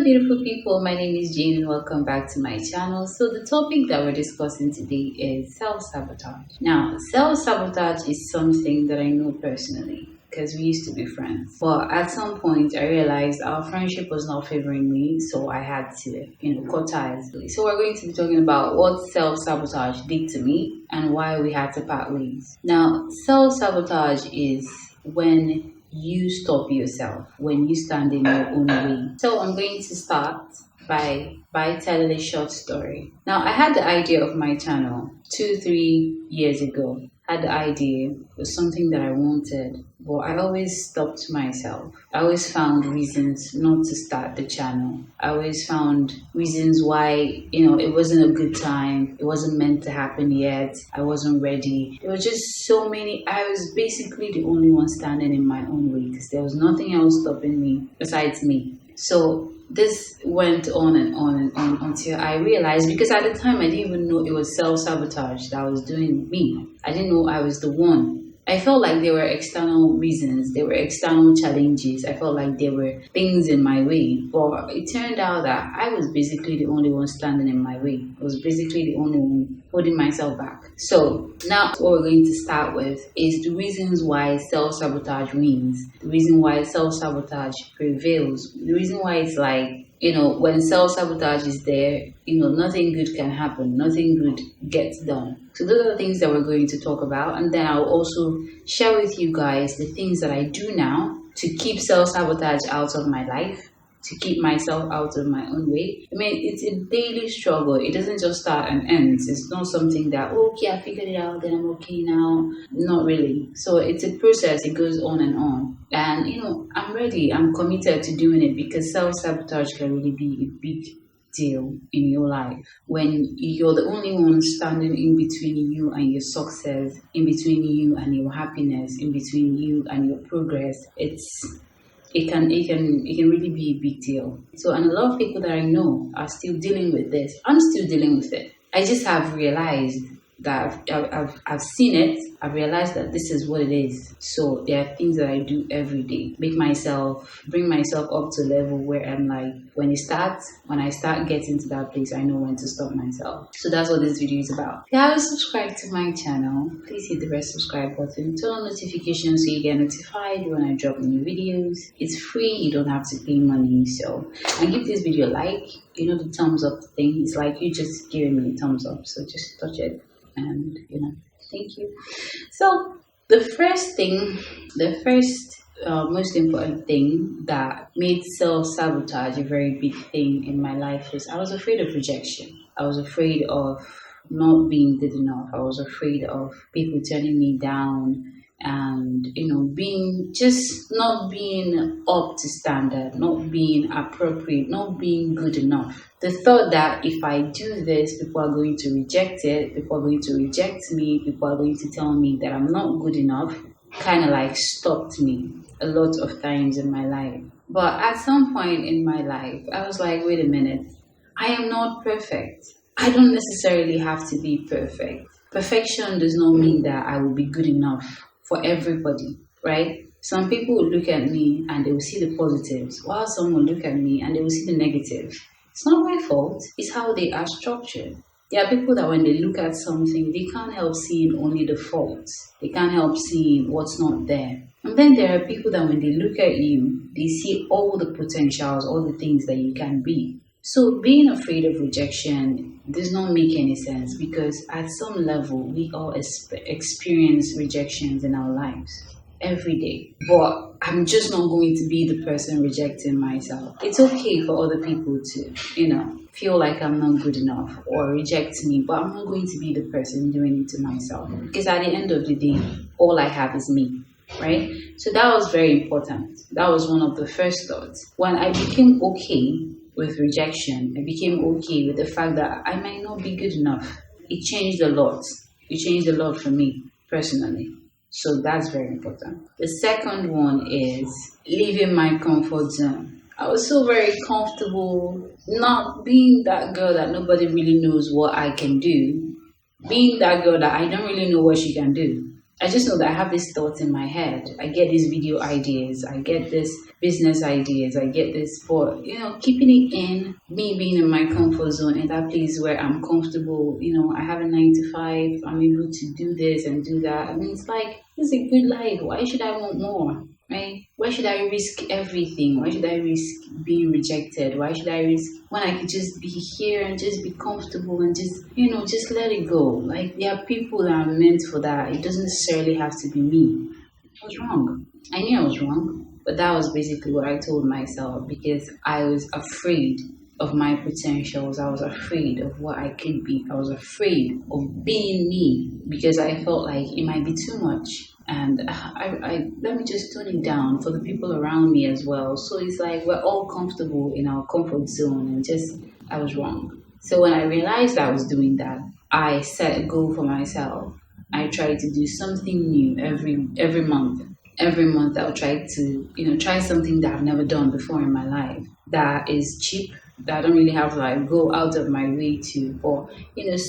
beautiful people. My name is Jane and welcome back to my channel. So the topic that we're discussing today is self-sabotage. Now, self-sabotage is something that I know personally because we used to be friends. But at some point, I realized our friendship was not favoring me, so I had to, cut ties. So we're going to be talking about what self-sabotage did to me and why we had to part ways. Now, self-sabotage is when you stop yourself, when you stand in your own way. So I'm going to start by telling a short story. Now, I had the idea of my channel 2-3 years ago. Had the idea, it was something that I wanted, but I always stopped myself. I always found reasons not to start the channel. I always found reasons why, it wasn't a good time. It wasn't meant to happen yet. I wasn't ready. There were just so many. I was basically the only one standing in my own way because there was nothing else stopping me besides me. So this went on and on and on until I realized, because at the time I didn't even know it was self-sabotage that was doing me. I didn't know I was the one. I felt like there were external reasons, there were external challenges. I felt like there were things in my way. But it turned out that I was basically the only one standing in my way. I was basically the only one holding myself back. So now what we're going to start with is the reasons why self-sabotage wins. The reason why self-sabotage prevails. The reason why it's like, when self-sabotage is there, nothing good can happen. Nothing good gets done. So those are the things that we're going to talk about. And then I'll also share with you guys the things that I do now to keep self-sabotage out of my life, to keep myself out of my own way. I mean, it's a daily struggle. It doesn't just start and end. It's not something that, okay, I figured it out, then I'm okay now. Not really. So it's a process. It goes on and on. And, I'm ready. I'm committed to doing it because self-sabotage can really be a big deal in your life. When you're the only one standing in between you and your success, in between you and your happiness, in between you and your progress, it can really be a big deal. So, and a lot of people that I know are still dealing with this. I'm still dealing with it. I just have realized that I've seen it. I've realized that this is what it is. So there are things that I do every day. Bring myself up to a level where I'm like, when I start getting to that place, I know when to stop myself. So that's what this video is about. If you haven't subscribed to my channel, please hit the red subscribe button. Turn on notifications so you get notified when I drop new videos. It's free. You don't have to pay money. So, and give this video a like. The thumbs up thing. It's like you just giving me a thumbs up. So just touch it. And thank you. So the first most important thing that made self-sabotage a very big thing in my life is I was afraid of rejection. I was afraid of not being good enough. I was afraid of people turning me down and not being up to standard, not being appropriate, not being good enough. The thought that if I do this, people are going to reject it, people are going to reject me, people are going to tell me that I'm not good enough, kind of like stopped me a lot of times in my life. But at some point in my life, I was like, wait a minute, I am not perfect. I don't necessarily have to be perfect. Perfection does not mean that I will be good enough for everybody, right? Some people will look at me and they will see the positives, while some will look at me and they will see the negatives. It's not my fault, it's how they are structured. There are people that when they look at something, they can't help seeing only the faults. They can't help seeing what's not there. And then there are people that when they look at you, they see all the potentials, all the things that you can be. So being afraid of rejection does not make any sense because at some level, we all experience rejections in our lives every day. But I'm just not going to be the person rejecting myself. It's okay for other people to, feel like I'm not good enough or reject me, but I'm not going to be the person doing it to myself because at the end of the day, all I have is me. Right? So that was very important. That was one of the first thoughts. When I became okay with rejection, I became okay with the fact that I might not be good enough. It changed a lot. It changed a lot for me personally. So that's very important. The second one is leaving my comfort zone. I was so very comfortable not being that girl that nobody really knows what I can do. Being that girl that I don't really know what she can do. I just know that I have these thoughts in my head. I get these video ideas, I get this business ideas, I get this for, keeping it in, me being in my comfort zone, in that place where I'm comfortable, I have a 9 to 5, I'm able to do this and do that. I mean, it's like, it's a good life. Why should I want more? Right? Why should I risk everything? Why should I risk being rejected? Why should I risk when I could just be here and just be comfortable and just let it go? Like, there are people that are meant for that. It doesn't necessarily have to be me. I was wrong. I knew I was wrong, but that was basically what I told myself because I was afraid of my potentials. I was afraid of what I could be. I was afraid of being me because I felt like it might be too much. And I let me just tone it down for the people around me as well. So it's like we're all comfortable in our comfort zone, and I was wrong. So when I realized I was doing that, I set a goal for myself. I tried to do something new every month. Every month I'll try to try something that I've never done before in my life that is cheap, that I don't really have to like go out of my way to, or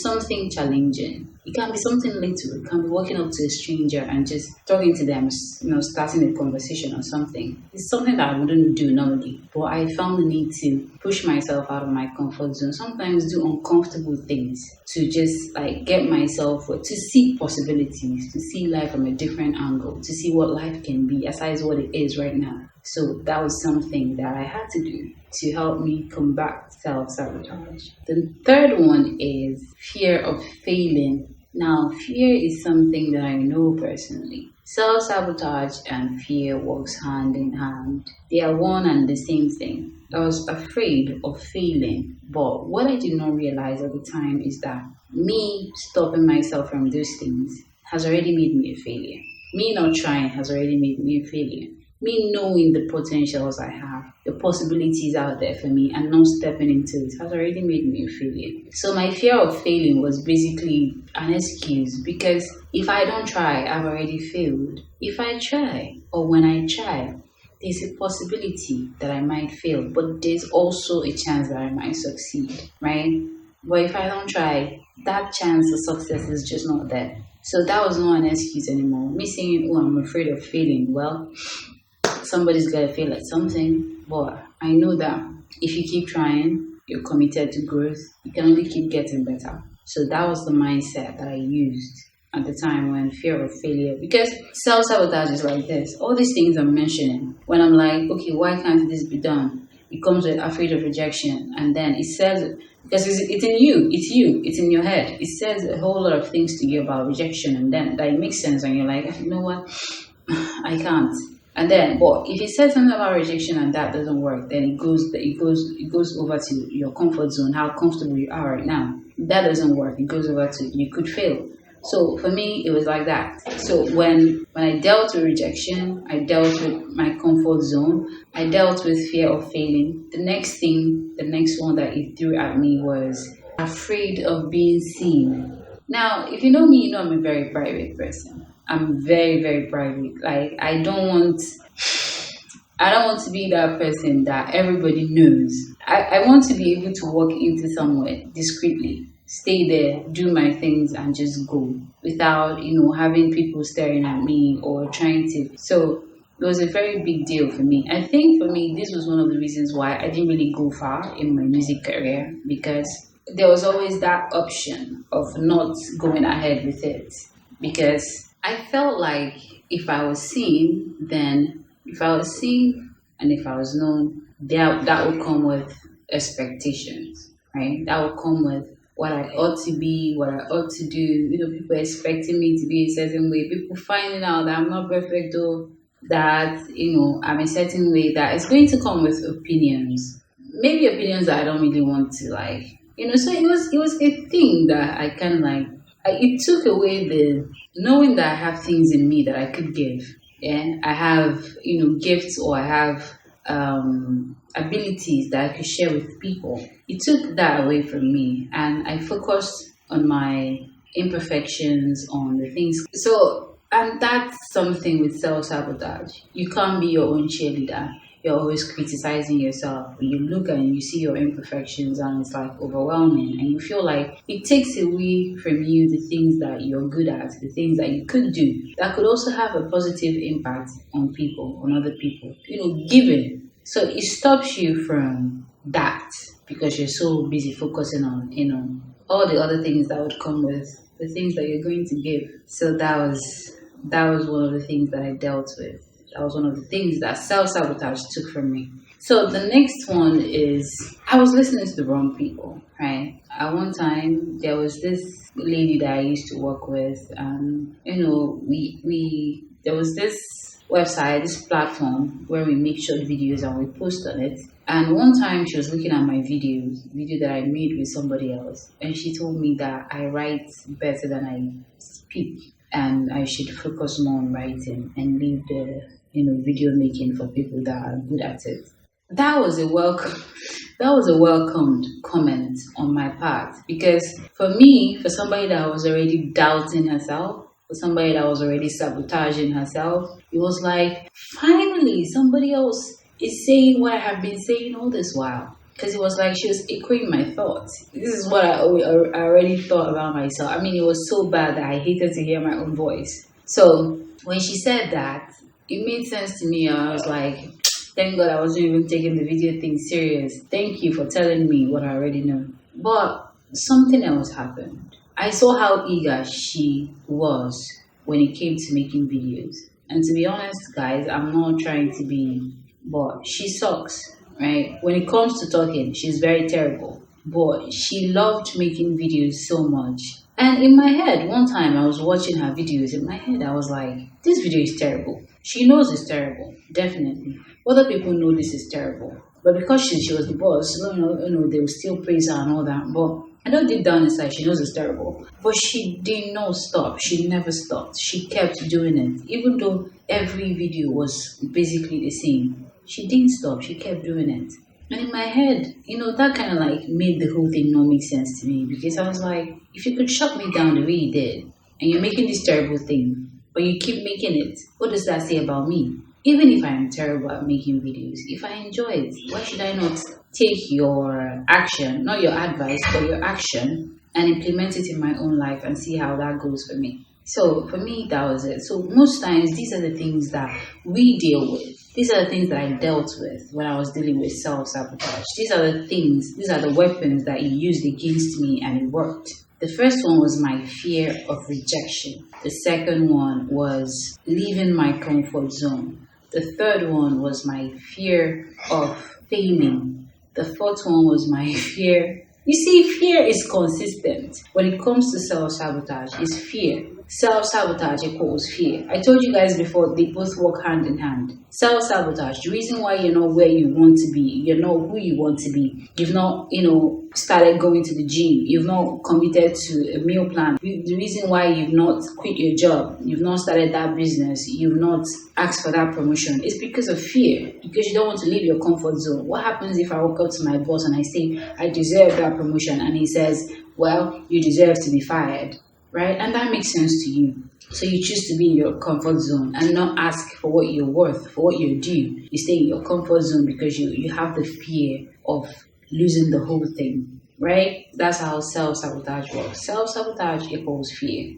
something challenging. It can be something little. It can be walking up to a stranger and just talking to them, starting a conversation or something. It's something that I wouldn't do normally, but I found the need to push myself out of my comfort zone. Sometimes do uncomfortable things to just like get myself to see possibilities, to see life from a different angle, to see what life can be aside what it is right now. So that was something that I had to do to help me combat self-sabotage. The third one is fear of failing. Now, fear is something that I know personally. Self-sabotage and fear works hand in hand. They are one and the same thing. I was afraid of failing, but what I did not realize at the time is that me stopping myself from those things has already made me a failure. Me not trying has already made me a failure. Me knowing the potentials I have, the possibilities out there for me, and not stepping into it has already made me a failure. So my fear of failing was basically an excuse because if I don't try, I've already failed. If I try, or when I try, there's a possibility that I might fail, but there's also a chance that I might succeed, right? But if I don't try, that chance of success is just not there. So that was not an excuse anymore. Me saying, oh, I'm afraid of failing. Well, somebody's got to fail at something, but I know that if you keep trying, you're committed to growth, you can only keep getting better. So that was the mindset that I used at the time when fear of failure, because self-sabotage is like this. All these things I'm mentioning, when I'm like, okay, why can't this be done? It comes with afraid of rejection, and then it says, because it's in you, it's in your head. It says a whole lot of things to you about rejection, and then that it makes sense, and you're like, you know what, I can't. And then, but if you said something about rejection and that doesn't work, then it goes over to your comfort zone, how comfortable you are right now. If that doesn't work, it goes over to you could fail. So for me, it was like that. So when I dealt with rejection, I dealt with my comfort zone, I dealt with fear of failing. The next one that it threw at me was afraid of being seen. Now, if you know me, you know I'm a very private person. I'm very, very private. Like, I don't want to be that person that everybody knows. I want to be able to walk into somewhere discreetly, stay there, do my things, and just go without, having people staring at me or trying to. So it was a very big deal for me. I think for me, this was one of the reasons why I didn't really go far in my music career, because there was always that option of not going ahead with it, because I felt like if I was seen and if I was known, that would come with expectations, right? That would come with what I ought to be, what I ought to do. People expecting me to be a certain way, people finding out that I'm not perfect, or that, I'm a certain way, that it's going to come with opinions. Maybe opinions that I don't really want to like, so it was a thing that I kind of like, it took away the knowing that I have things in me that I could give. Yeah, I have, gifts, or I have abilities that I could share with people. It took that away from me, and I focused on my imperfections, on the things. So, and that's something with self-sabotage. You can't be your own cheerleader. you're always criticizing yourself. You look and you see your imperfections and it's like overwhelming, and you feel like it takes away from you the things that you're good at, the things that you could do that could also have a positive impact on people, on other people, giving. So it stops you from that because you're so busy focusing on, all the other things that would come with the things that you're going to give. So that was one of the things that I dealt with. That was one of the things that self-sabotage took from me. So the next one is I was listening to the wrong people, right? At one time, there was this lady that I used to work with. We there was this website, this platform where we make short videos and we post on it. And one time she was looking at my video that I made with somebody else, and she told me that I write better than I speak, and I should focus more on writing and leave the video making for people that are good at it. That was a welcomed comment on my part, because for me, for somebody that was already doubting herself, for somebody that was already sabotaging herself, it was like, finally somebody else is saying what I have been saying all this while. Because it was like she was echoing my thoughts. This is what I already thought about myself. I mean, it was so bad that I hated to hear my own voice. So when she said that, it made sense to me. I was like, thank God I wasn't even taking the video thing serious. Thank you for telling me what I already know. But something else happened. I saw how eager she was when it came to making videos. And to be honest, guys, I'm not trying to be, but she sucks, right? When it comes to talking, she's very terrible. But she loved making videos so much. And in my head, one time I was watching her videos. In my head, I was like, this video is terrible. She knows it's terrible, definitely. Other people know this is terrible. But because she was the boss, they will still praise her and all that. But I know deep down inside, she knows it's terrible. But she did not stop. She never stopped. She kept doing it. Even though every video was basically the same, she didn't stop. She kept doing it. And in my head, that kind of like made the whole thing not make sense to me, because I was like, if you could shut me down the way you did, and you're making this terrible thing, but you keep making it, what does that say about me? Even if I am terrible at making videos, if I enjoy it, why should I not take your action, not your advice, but your action, and implement it in my own life and see how that goes for me? So for me, that was it. So most times, these are the things that we deal with. These are the things that I dealt with when I was dealing with self-sabotage. These are the weapons that you used against me, and it worked. The first one was my fear of rejection. The second one was leaving my comfort zone. The third one was my fear of failing. The fourth one was my fear. You see, fear is consistent. When it comes to self-sabotage, it's fear. Self-sabotage equals fear. I told you guys before, they both work hand in hand. Self-sabotage, the reason why you're not where you want to be, you're not who you want to be, you've not, started going to the gym, you've not committed to a meal plan, the reason why you've not quit your job, you've not started that business, you've not asked for that promotion, is because of fear, because you don't want to leave your comfort zone. What happens if I walk up to my boss and I say, I deserve that promotion, and he says, well, you deserve to be fired? Right? And that makes sense to you. So you choose to be in your comfort zone and not ask for what you're worth, for what you're due. You stay in your comfort zone because you have the fear of losing the whole thing. Right? That's how self-sabotage works. Self-sabotage equals fear.